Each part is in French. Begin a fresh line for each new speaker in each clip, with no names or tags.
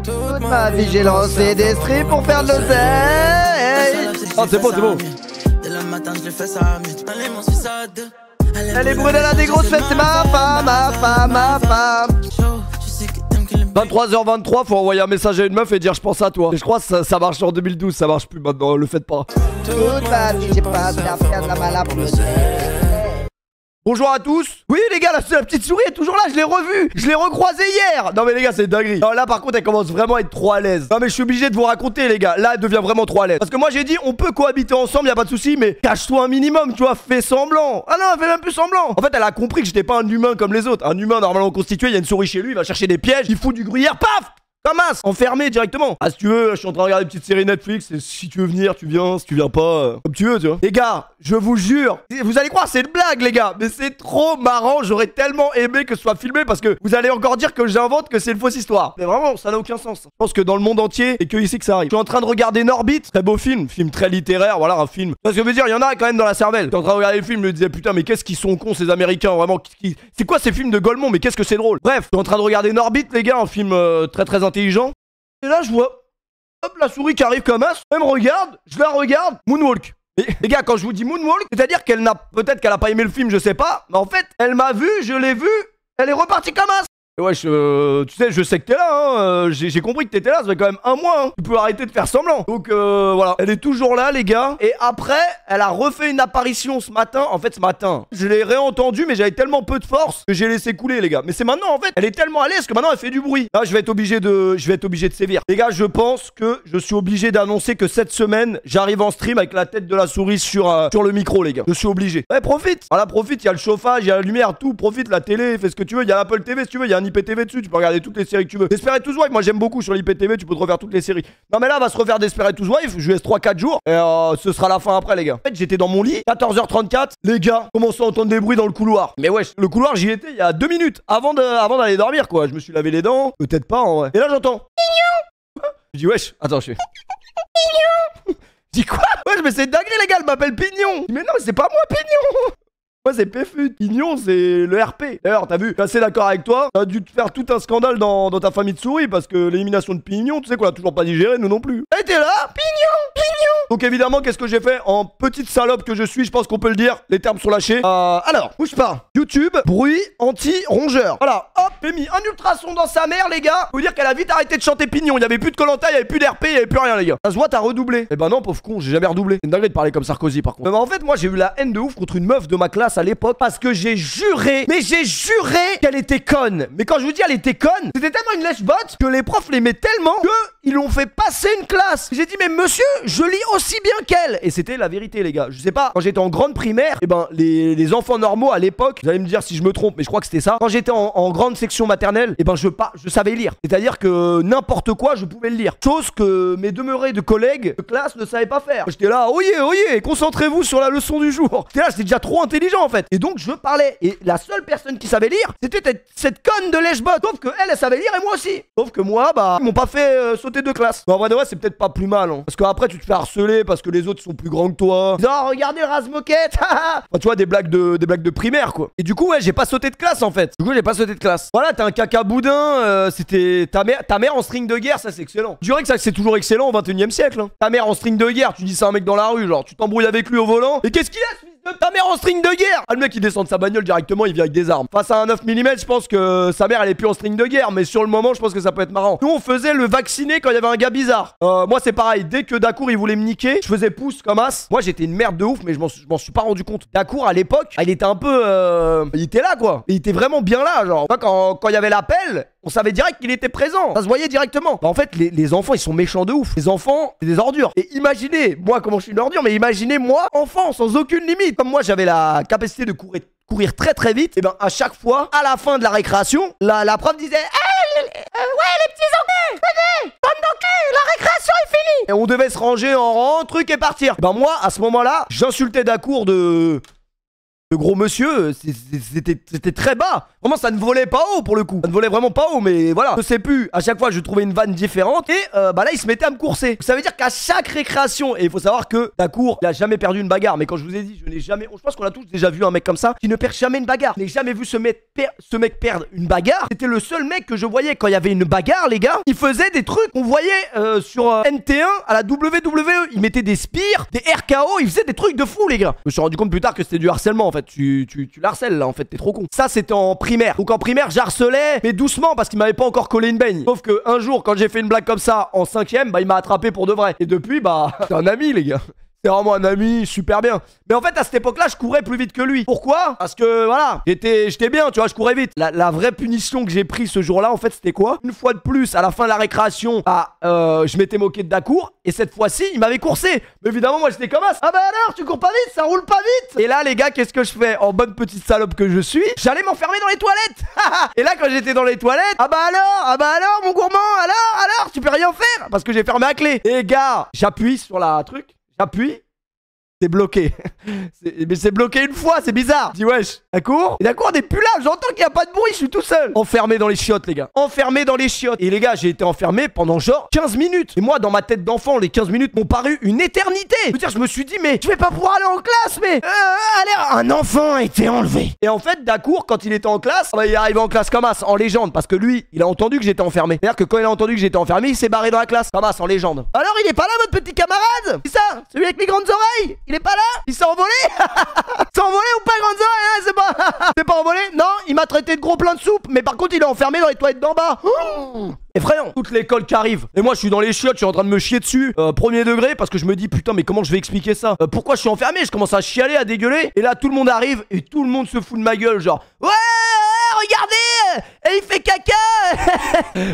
Toute ma vie j'ai lancé des streams pour faire de l'oseille.
Oh c'est bon, c'est bon.
Elle est brûlée, elle a des grosses fesses, c'est ma femme, ma femme, ma femme.
23h23, faut envoyer un message à une meuf et dire je pense à toi. Et je crois que ça marche en 2012, ça marche plus maintenant, le faites pas.
Toute ma vie j'ai pas à faire de la malade pour l'oseille.
Bonjour à tous. Oui les gars, la petite souris est toujours là, je l'ai revue. Je l'ai recroisée hier. Non mais les gars, c'est dinguerie. Non, là par contre, elle commence vraiment à être trop à l'aise. Non mais je suis obligé de vous raconter les gars. Là, elle devient vraiment trop à l'aise. Parce que moi j'ai dit on peut cohabiter ensemble, y a pas de souci, mais cache-toi un minimum, tu vois, fais semblant. Ah non, elle fait même plus semblant. En fait, elle a compris que j'étais pas un humain comme les autres. Un humain normalement constitué, il y a une souris chez lui, il va chercher des pièges, il fout du gruyère, paf. Comme as, enfermé directement. Ah si tu veux, je suis en train de regarder une petite série Netflix et si tu veux venir, tu viens, si tu viens pas, comme tu veux, tu vois. Les gars, je vous jure, vous allez croire c'est une blague les gars, mais c'est trop marrant, j'aurais tellement aimé que ce soit filmé parce que vous allez encore dire que j'invente, que c'est une fausse histoire. Mais vraiment, ça n'a aucun sens. Je pense que dans le monde entier, et que ici que ça arrive. Je suis en train de regarder Norbit, très beau film très littéraire, voilà un film. Parce que je veux dire, il y en a quand même dans la cervelle. Je suis en train de regarder le film, je me disais putain mais qu'est-ce qu'ils sont cons ces Américains, vraiment. C'est quoi ces films de Golemont, mais qu'est-ce que c'est drôle. Bref, je suis en train de regarder Norbit les gars, un film très intelligent. Et là, je vois, hop, la souris qui arrive comme as, elle me regarde, je la regarde, moonwalk. Et les gars, quand je vous dis moonwalk, c'est-à-dire qu'elle n'a, peut-être qu'elle a pas aimé le film, je sais pas, mais en fait, elle m'a vu, je l'ai vu, elle est repartie comme as. Et ouais, tu sais, je sais que t'es là, hein, j'ai compris que t'étais là, ça fait quand même un mois, hein. Tu peux arrêter de faire semblant. Donc voilà, elle est toujours là, les gars. Et après, elle a refait une apparition ce matin. En fait, ce matin, je l'ai réentendue, mais j'avais tellement peu de force que j'ai laissé couler, les gars. Mais c'est maintenant, en fait, elle est tellement à l'aise que maintenant, elle fait du bruit. Là, je vais être obligé de sévir. Les gars, je pense que je suis obligé d'annoncer que cette semaine, j'arrive en stream avec la tête de la souris sur le micro, les gars. Je suis obligé. Ouais, profite. Voilà, profite. Il y a le chauffage, il y a la lumière, tout. Profite, la télé, fais ce que tu veux. Il y a Apple TV si tu veux. Il y a un IPTV dessus, tu peux regarder toutes les séries que tu veux. Desperate Housewives, moi j'aime beaucoup sur l'IPTV, tu peux te refaire toutes les séries. Non mais là, on va se refaire Desperate Housewives, je lui laisse 3-4 jours et ce sera la fin après les gars. En fait, j'étais dans mon lit, 14h34, les gars, commençaient à entendre des bruits dans le couloir. Mais ouais, le couloir, j'y étais il y a 2 minutes avant d'aller dormir quoi. Je me suis lavé les dents, peut-être pas en vrai. Et là, j'entends Pignon. Je dis wesh, attends, je fais Pignon. Je dis quoi? Wesh, mais c'est dinguerie les gars, elle m'appelle Pignon. Je dis, mais non, c'est pas moi Pignon. Moi c'est PFUT, Pignon c'est le RP. D'ailleurs t'as vu, je suis assez d'accord avec toi. T'as dû te faire tout un scandale dans ta famille de souris parce que l'élimination de Pignon, tu sais qu'on l'a toujours pas digéré, nous non plus. Elle était là, Pignon. Donc évidemment qu'est-ce que j'ai fait en petite salope que je suis, je pense qu'on peut le dire, les termes sont lâchés. Alors, bouge pas. YouTube, bruit anti-rongeur. Voilà, hop, j'ai mis un ultrason dans sa mère les gars. Faut dire qu'elle a vite arrêté de chanter Pignon, il y avait plus de Koh-Lanta, il y avait plus d'RP, il y avait plus rien les gars. Ça se voit t'as redoublé. Eh ben non pauvre con, j'ai jamais redoublé. C'est une dinguerie de parler comme Sarkozy par contre. Mais en fait moi j'ai eu la haine de ouf contre une meuf de ma classe à l'époque parce que j'ai juré qu'elle était conne. Mais quand je vous dis elle était conne, c'était tellement une lèche-botte que les profs l'aimaient tellement que ils l'ont fait passer une classe. J'ai dit mais monsieur, je lis aussi bien qu'elle. Et c'était la vérité les gars. Je sais pas, quand j'étais en grande primaire, et ben les enfants normaux à l'époque, vous allez me dire si je me trompe, mais je crois que c'était ça. Quand j'étais en grande section maternelle, et ben je savais lire. C'est-à-dire que n'importe quoi, je pouvais le lire. Chose que mes demeurés de collègues de classe ne savaient pas faire. J'étais là, oyez, concentrez-vous sur la leçon du jour. J'étais déjà trop intelligent en fait. Et donc je parlais. Et la seule personne qui savait lire, c'était cette conne de lèche-botte. Sauf que elle savait lire et moi aussi. Sauf que moi, bah, ils m'ont pas fait sauter de classe. Mais en vrai de vrai, c'est peut-être pas plus mal. Hein. Parce qu'après, tu te fais harceler parce que les autres sont plus grands que toi. Ils disent, oh, regardez le rase-moquette. Enfin, tu vois, des blagues de primaire, quoi. Et du coup, ouais, j'ai pas sauté de classe en fait. Du coup, j'ai pas sauté de classe. Voilà, t'as un caca boudin. C'était ta mère en string de guerre, ça c'est excellent. Je dirais que ça c'est toujours excellent au 21e siècle. Hein. Ta mère en string de guerre, tu dis ça à un mec dans la rue, genre, tu t'embrouilles avec lui au volant. Et qu'est-ce qu'il a, ce fils de ta mère en string de guerre? Ah, le mec il descend de sa bagnole directement, il vient avec des armes. Face à un 9 mm, je pense que sa mère elle est plus en string de guerre, mais sur le moment, je pense que ça peut être marrant. Nous on faisait le vacciné quand il y avait un gars bizarre. Moi c'est pareil, dès que Dacour il voulait me niquer, je faisais pouce comme as. Moi j'étais une merde de ouf, mais je m'en suis pas rendu compte. Dacour à l'époque, il était un peu. Il était là quoi. Il était vraiment bien là, genre. Quand il y avait l'appel, on savait direct qu'il était présent. Ça se voyait directement. Bah, en fait, les enfants ils sont méchants de ouf. Les enfants, c'est des ordures. Et imaginez, moi comment je suis une ordure, mais imaginez moi, enfant, sans aucune limite. Comme moi j'avais la capacité de courir très vite, et ben à chaque fois, à la fin de la récréation, la prof disait ouais les petits enculés, venez, bande d'enculés, la récréation est finie. Et on devait se ranger en rang, truc et partir. Et ben moi, à ce moment-là, j'insultais Dacour de Le gros monsieur, c'était très bas. Vraiment, ça ne volait pas haut pour le coup. Ça ne volait vraiment pas haut, mais voilà. Je sais plus, à chaque fois, je trouvais une vanne différente. Et bah là, il se mettait à me courser. Ça veut dire qu'à chaque récréation, et il faut savoir que Dacour, il a jamais perdu une bagarre. Mais quand je vous ai dit, je n'ai jamais. Je pense qu'on a tous déjà vu un mec comme ça qui ne perd jamais une bagarre. Je n'ai jamais vu ce mec perdre une bagarre. C'était le seul mec que je voyais quand il y avait une bagarre, les gars. Il faisait des trucs qu'on voyait sur NT1 à la WWE. Il mettait des spires, des RKO. Il faisait des trucs de fou, les gars. Je me suis rendu compte plus tard que c'était du harcèlement en fait. Tu l'harcèles là en fait, t'es trop con. Ça c'était en primaire. Donc en primaire j'harcelais, mais doucement parce qu'il m'avait pas encore collé une baigne. Sauf que un jour quand j'ai fait une blague comme ça en 5ème, bah il m'a attrapé pour de vrai. Et depuis bah c'est un ami les gars. C'est vraiment un ami, super bien. Mais en fait, à cette époque-là, je courais plus vite que lui. Pourquoi? Parce que, voilà, j'étais bien, tu vois, je courais vite. La vraie punition que j'ai prise ce jour-là, en fait, c'était quoi? Une fois de plus, à la fin de la récréation, je m'étais moqué de Dacour. Et cette fois-ci, il m'avait coursé. Mais évidemment, moi, j'étais comme ça. Ah bah alors, tu cours pas vite, ça roule pas vite. Et là, les gars, qu'est-ce que je fais? En bonne petite salope que je suis, j'allais m'enfermer dans les toilettes. Et là, quand j'étais dans les toilettes, ah bah alors, mon gourmand, alors, tu peux rien faire. Parce que j'ai fermé à clé. Et gars, j'appuie sur la truc. J'appuie, c'est bloqué. Mais c'est bloqué une fois, c'est bizarre. Je dis wesh, Dacour. Et Dacour n'est plus là, j'entends qu'il n'y a pas de bruit, je suis tout seul. Enfermé dans les chiottes, les gars. Enfermé dans les chiottes. Et les gars, j'ai été enfermé pendant genre 15 minutes. Et moi, dans ma tête d'enfant, les 15 minutes m'ont paru une éternité. Je veux dire, je me suis dit, mais je vais pas pouvoir aller en classe, mais... allez, un enfant a été enlevé. Et en fait, Dacour, quand il était en classe, il est arrivé en classe comme as, en légende. Parce que lui, il a entendu que j'étais enfermé. C'est-à-dire que quand il a entendu que j'étais enfermé, il s'est barré dans la classe. Comme as, en légende. Alors, il est pas là, votre petit camarade? C'est ça? Celui avec les grandes oreilles? Il est pas là? Il s'est envolé? C'est envolé ou pas, grandes oreilles, hein? C'est pas... C'est pas envolé? Non, il m'a traité de gros plein de soupe. Mais par contre, il est enfermé dans les toilettes d'en bas. Effrayant. Toute l'école qui arrive. Et moi, je suis dans les chiottes, je suis en train de me chier dessus. Premier degré, parce que je me dis, putain, mais comment je vais expliquer ça? Pourquoi je suis enfermé? Je commence à chialer, à dégueuler. Et là, tout le monde arrive et tout le monde se fout de ma gueule. Genre, ouais, regardez! Et il fait caca!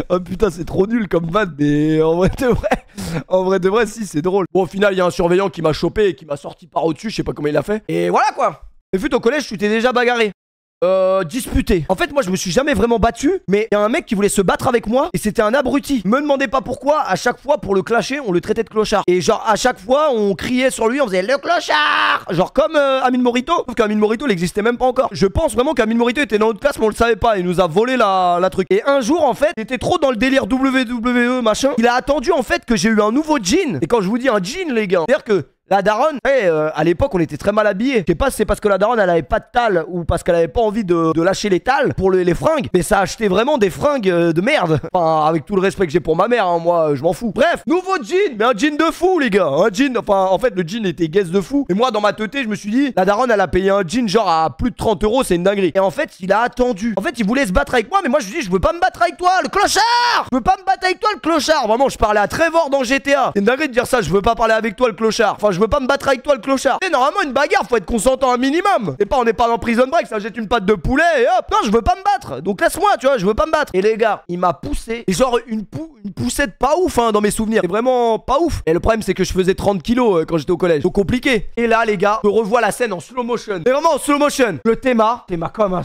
Oh putain, c'est trop nul comme vanne, mais en vrai de vrai, si, c'est drôle. Bon, au final, il y a un surveillant qui m'a chopé et qui m'a sorti par au-dessus. Je sais pas comment il a fait. Et voilà quoi. Mais fut au collège, tu t'es déjà bagarré. Disputé. En fait, moi, je me suis jamais vraiment battu, mais il y a un mec qui voulait se battre avec moi et c'était un abruti. Me demandez pas pourquoi, à chaque fois, pour le clasher, on le traitait de clochard. Et genre, à chaque fois, on criait sur lui, on faisait le clochard. Genre comme Amine Morito. Sauf qu'Amine Morito, il existait même pas encore. Je pense vraiment qu'Amine Morito était dans notre classe, mais on le savait pas. Il nous a volé la truc. Et un jour, en fait, il était trop dans le délire WWE, machin. Il a attendu, en fait, que j'ai eu un nouveau jean. Et quand je vous dis un jean, les gars, c'est-à-dire que la daronne, à l'époque on était très mal habillés. Je sais pas si c'est parce que la daronne elle avait pas de talles ou parce qu'elle avait pas envie de lâcher les talles pour les fringues. Mais ça achetait vraiment des fringues de merde. Enfin, avec tout le respect que j'ai pour ma mère, hein, moi je m'en fous. Bref, nouveau jean, mais un jean de fou les gars. Un jean, enfin en fait le jean était guesse de fou. Et moi dans ma teuté je me suis dit, la daronne elle a payé un jean genre à plus de 30 €, c'est une dinguerie. Et en fait il a attendu. En fait il voulait se battre avec moi, mais moi je lui dis, je veux pas me battre avec toi, le clochard. Je veux pas me battre avec toi le clochard. Vraiment je parlais à Trevor dans GTA. C'est une dinguerie de dire ça, je veux pas parler avec toi le clochard. Enfin je veux pas me battre avec toi le clochard. Et normalement une bagarre faut être consentant un minimum. Et pas on n'est pas dans Prison Break, ça jette une patte de poulet et hop. Non je veux pas me battre. Donc laisse-moi tu vois, je veux pas me battre. Et les gars, il m'a poussé. Et genre une poussette pas ouf hein, dans mes souvenirs. C'est vraiment pas ouf. Et le problème c'est que je faisais 30 kilos quand j'étais au collège. Donc compliqué. Et là les gars, je revois la scène en slow motion. Mais vraiment en slow motion. Le théma comme un...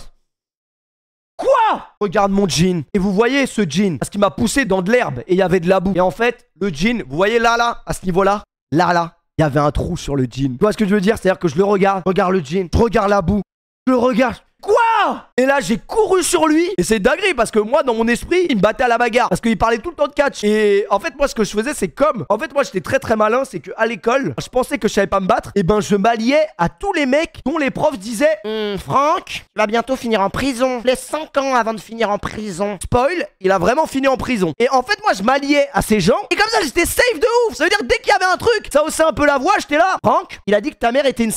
Quoi? Regarde mon jean. Et vous voyez ce jean, parce qu'il m'a poussé dans de l'herbe et il y avait de la boue. Et en fait, le jean, vous voyez là, à ce niveau-là, là, il y avait un trou sur le jean. Tu vois ce que je veux dire? C'est-à-dire que je le regarde le jean, je regarde la boue, je le regarde. Quoi? Et là j'ai couru sur lui. Et c'est dinguerie parce que moi dans mon esprit il me battait à la bagarre. Parce qu'il parlait tout le temps de catch. Et en fait moi ce que je faisais c'est comme... En fait moi j'étais très malin. C'est qu'à l'école je pensais que je savais pas me battre. Et ben je m'alliais à tous les mecs dont les profs disaient Franck, tu vas bientôt finir en prison. Laisse 5 ans avant de finir en prison. Spoil, il a vraiment fini en prison. Et en fait moi je m'alliais à ces gens. Et comme ça j'étais safe de ouf. Ça veut dire que dès qu'il y avait un truc, ça haussait un peu la voix. J'étais là. Franck, il a dit que ta mère était une...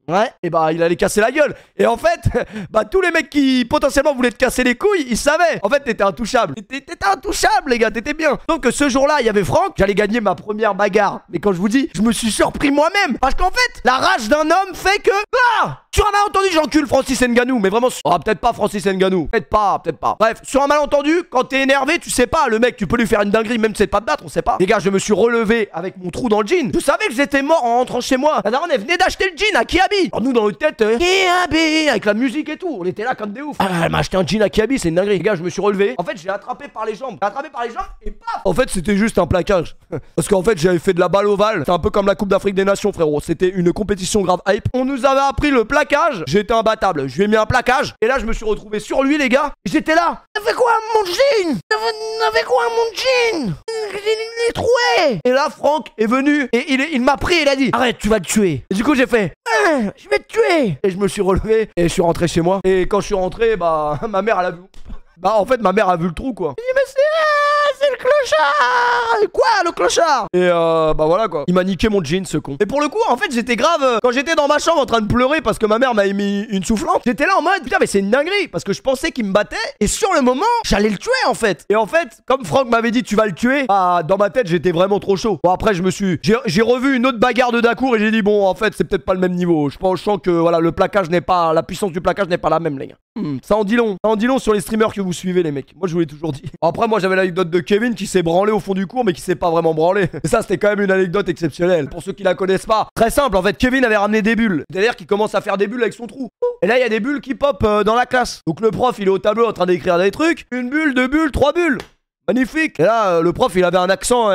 Ouais, et bah il allait casser la gueule. Et en fait, bah tous les mecs qui potentiellement voulaient te casser les couilles, ils savaient. En fait, t'étais intouchable. T'étais intouchable, les gars, t'étais bien. Donc ce jour-là, il y avait Franck. J'allais gagner ma première bagarre. Mais quand je vous dis, je me suis surpris moi-même. Parce qu'en fait, la rage d'un homme fait que... Ah, sur un malentendu, j'encule Francis Ngannou. Mais vraiment, peut-être pas Francis Ngannou. Peut-être pas. Bref, sur un malentendu, quand t'es énervé, tu sais pas. Le mec, tu peux lui faire une dinguerie, même si c'est pas te battre, on sait pas. Les gars, je me suis relevé avec mon trou dans le jean. Je savais que j'étais mort en rentrant chez moi. La daronne, elle venait d'acheter le jean à Kiabi. Kiabi. Alors nous dans notre tête, Kiabi, avec la musique et tout, on était là comme des ouf. Ah, elle m'a acheté un jean à Kiabi, c'est une dinguerie. Les gars, je me suis relevé. En fait, j'ai attrapé par les jambes. Et paf. En fait, c'était juste un plaquage. Parce qu'en fait, j'avais fait de la balle ovale. C'est un peu comme la Coupe d'Afrique des Nations, frérot. C'était une compétition grave hype. On nous avait appris le plaquage. J'étais imbattable. Je lui ai mis un plaquage. Et là, je me suis retrouvé sur lui, les gars. J'étais là. T'as fait quoi mon jean? T'as fait quoi mon jean? Il est troué. Et là, Franck est venu. Et il m'a pris et il a dit arrête, tu vas te tuer. Et du coup, j'ai fait je vais te tuer. Et je me suis relevé. Et je suis rentré chez moi. Et quand je suis rentré, bah, ma mère, elle a vu. Bah, en fait, ma mère a vu le trou, quoi. Elle dit mais c'est le clochard. Quoi, le clochard? Et bah voilà, quoi. Il m'a niqué mon jean, ce con. Et pour le coup, en fait, j'étais grave. Quand j'étais dans ma chambre en train de pleurer parce que ma mère m'a mis une soufflante, j'étais là en mode putain, mais c'est une dinguerie. Parce que je pensais qu'il me battait. Et sur le moment, j'allais le tuer, en fait. Et en fait, comme Franck m'avait dit, tu vas le tuer, bah, dans ma tête, j'étais vraiment trop chaud. Bon, après, j'ai revu une autre bagarre de Dacour et j'ai dit, bon, en fait, c'est peut-être pas le même niveau. Je sens que, voilà, le plaquage n'est pas. La puissance du plaquage n'est pas la même, les gars. Ça en dit long. Ça en dit long sur les streamers que vous suivez, les mecs. Moi, je vous l'ai toujours dit. Après, moi, j'avais l'anecdote de Kevin qui s'est branlé au fond du cours, mais qui s'est pas vraiment branlé. Et ça, c'était quand même une anecdote exceptionnelle. Pour ceux qui la connaissent pas. Très simple, en fait, Kevin avait ramené des bulles. C'est-à-dire qu'il commence à faire des bulles avec son trou. Et là, il y a des bulles qui pop dans la classe. Donc, le prof, il est au tableau en train d'écrire des trucs. Une bulle, deux bulles, trois bulles. Magnifique. Et là, le prof, il avait un accent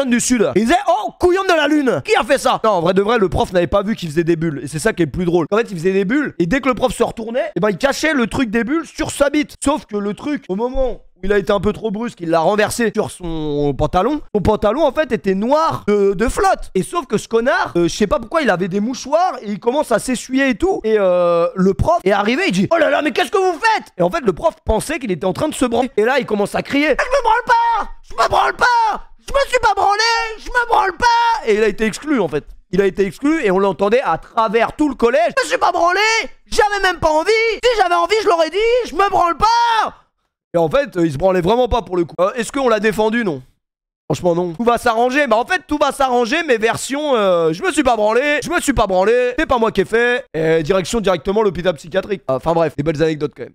du sud. Il disait, oh, couillon de la lune. Qui a fait ça? Non, en vrai de vrai, le prof n'avait pas vu qu'il faisait des bulles. Et c'est ça qui est le plus drôle. En fait, il faisait des bulles. Et dès que le prof se retournait, et ben, il cachait le truc des bulles sur sa bite. Sauf que le truc, au moment où il a été un peu trop brusque, il l'a renversé sur son pantalon. Son pantalon, en fait, était noir de flotte. Et sauf que ce connard, je sais pas pourquoi, il avait des mouchoirs et il commence à s'essuyer et tout. Et le prof est arrivé, il dit, oh là là, mais qu'est-ce que vous faites? Et en fait, le prof pensait qu'il était en train de se branler. Et là, il commence à crier, je me branle pas! Je me branle pas! Je me suis pas branlé! Je me branle pas! Et il a été exclu, en fait. Il a été exclu et on l'entendait à travers tout le collège. Je me suis pas branlé! J'avais même pas envie! Si j'avais envie, je l'aurais dit! Je me branle pas! Et en fait, il se branlait vraiment pas pour le coup. Est-ce qu'on l'a défendu? Non. Franchement, non. Tout va s'arranger. Bah, en fait, tout va s'arranger, mais version je me suis pas branlé. C'est pas moi qui ai fait. Et directement l'hôpital psychiatrique. Enfin bref, des belles anecdotes quand même.